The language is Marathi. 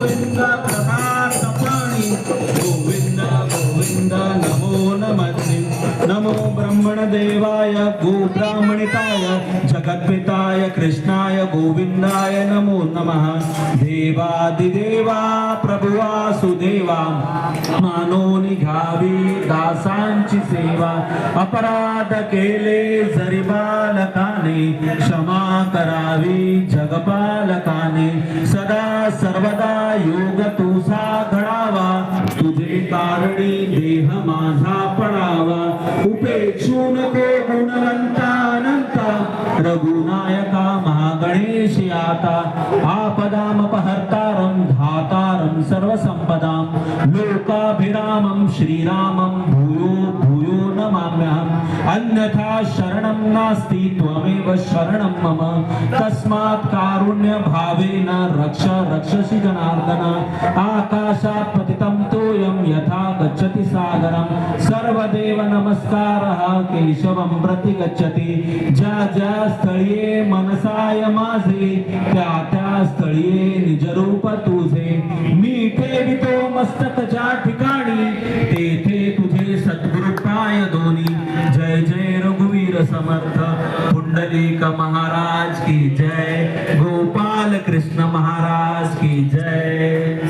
गोविंद प्रभात पाणी गोविंद गोविंद नमो नमस्ते नमो ब्रह्मण देवाय गो ब्राह्मणिताय जगत्पिताय कृष्णाय गोविंदाय नमो नमः देवादिदेवा प्रभु वासुदेवा मानो निघावी दासांची सेवा अपराध केले जरी बालकाने क्षमा करावी जगपालकाने सदा सर्वदा योग तुझा घडावा तुझे कारणी देह माझा पडावा उपेक्षू नको गुणवंता अनंता रघुनायका महागणेश आता आपदामपहर्तारं धातारं सर्वसंपदां लोकाभिरामं श्रीरामं भूयो भूयो नमाम्यहम् अन्यथा शरणं नास्ति त्वमेव शरणं मम तस्मात् कारुण्य भावेन रक्ष रक्षसि जनार्दन आकाशात् पतितं तोयं यथा गच्छति सागरं सर्वदेव नमस्कारः केशवं प्रति गच्छति ज्या ज्या स्थळी मनसाय माझे त्या त्या स्थळी निजरूप तुझे मी ठेवितो मस्तक ज्या ठिकाणी तेथे तुझे सद्गुरु पाय दोन्ही जय जय रघुवीर समर्थ पुंडलिक महाराज की जय गोपाल कृष्ण महाराज की जय।